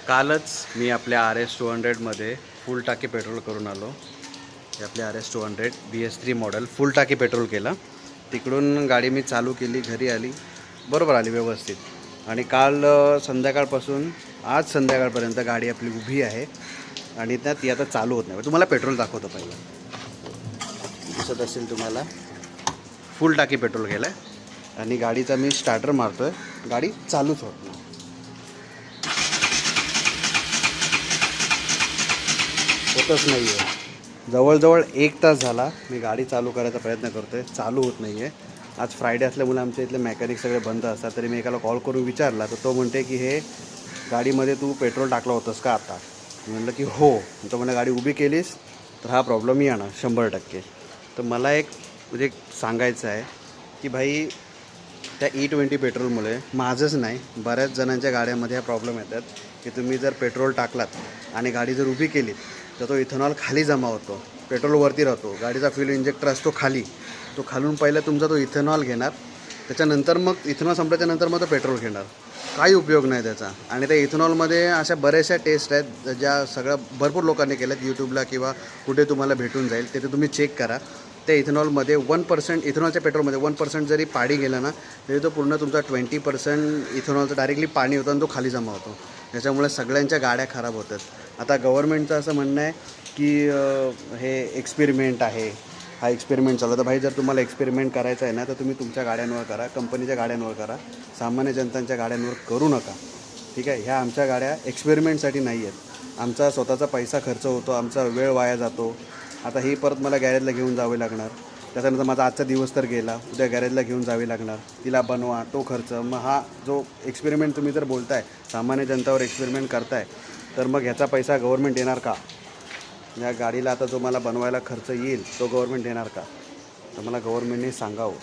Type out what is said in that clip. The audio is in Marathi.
कालच मी आपल्या RS200मध्ये फुल टाकी पेट्रोल करून आलो. हे आपले RS200 BS3 मॉडेल फुल टाकी पेट्रोल केलं. तिकडून गाडी मी चालू केली, घरी आली, बरोबर आली व्यवस्थित. आणि काल संध्याकाळपासून आज संध्याकाळपर्यंत गाडी आपली उभी आहे आणि ती आता चालू होत नाही. तुम्हाला पेट्रोल दाखवतो पहिला, दिसत असेल तुम्हाला. फुल टाकी पेट्रोल केलं आहे आणि गाडीचा मी स्टार्टर मारतो आहे, गाडी चालूच होत नाही. होतच नाही आहे. जवळजवळ 1 तास झाला मी गाडी चालू करायचा प्रयत्न करतो आहे, चालू होत नाही आहे. आज फ्रायडे असल्यामुळे आमच्या इथले मेकॅनिक सगळे बंद असतात. तरी मी एकाला कॉल करून विचारला तर तो म्हणते की हे गाडीमध्ये तू पेट्रोल टाकलं होतंस का आता? मी म्हटलं की हो. तो म्हणे गाडी उभी केलीस तर हा प्रॉब्लेम येणार 100%. तर मला एक म्हणजे सांगायचं आहे की भाई त्या E20 पेट्रोलमुळे माझंच नाही, बऱ्याच जणांच्या गाड्यामध्ये हा प्रॉब्लेम येतात की तुम्ही जर पेट्रोल टाकलात आणि गाडी जर उभी केलीत तर तो इथेनॉल खाली जमा होतो, पेट्रोलवरती राहतो. गाडीचा फ्यूल इंजेक्टर असतो खाली, तो खालून पहिला तुमचा तो इथेनॉल घेणार, त्याच्यानंतर मग इथेनॉल संपल्याच्यानंतर मग तो पेट्रोल घेणार. काही उपयोग नाही त्याचा. आणि त्या इथेनॉलमध्ये अशा बऱ्याचशा टेस्ट आहेत ज्या सगळ्या भरपूर लोकांनी केल्यात, यूट्यूबला किंवा कुठे तुम्हाला भेटून जाईल, तिथे तुम्ही चेक करा. त्या इथेनॉलमध्ये 1% इथेनॉलच्या पेट्रोलमध्ये 1% जरी पाणी गेलं ना तरी तो पूर्ण तुमचा 20% इथेनॉलचं डायरेक्टली पाणी होतं आणि तो खाली जमा होतो. त्याच्यामुळे सगळ्यांच्या गाड्या खराब होतात. आता गव्हर्नमेंटचं असं म्हणणं आहे की हे एक्सपेरिमेंट आहे, हा एक्सपेरिमेंट चालू. तर भाई जर तुम्हाला एक्सपेरिमेंट करायचा आहे ना तर तुम्ही तुमच्या गाड्यांवर करा, कंपनीच्या गाड्यांवर करा, सामान्य जनतांच्या गाड्यांवर करू नका. ठीक आहे. ह्या आमच्या गाड्या एक्सपेरिमेंटसाठी नाही आहेत. आमचा स्वतःचा पैसा खर्च होतो, आमचा वेळ वाया जातो. आता ही परत मला गॅरेजला घेऊन जावे लागणार, त्याच्यानंतर माझा आजचा दिवस तर गेला, उद्या गॅरेजला घेऊन जावे लागणार, तिला बनवा, तो खर्च. मग हा जो एक्सपेरिमेंट तुम्ही जर बोलताय, सामान्य जनतावर एक्सपेरिमेंट करताय, तर मग ह्याचा पैसा गव्हर्नमेंट देणार का? या गाडीला आता जो मला बनवायला खर्च येईल तो गव्हर्नमेंट देणार का? तर मला गव्हर्नमेंटने सांगावं.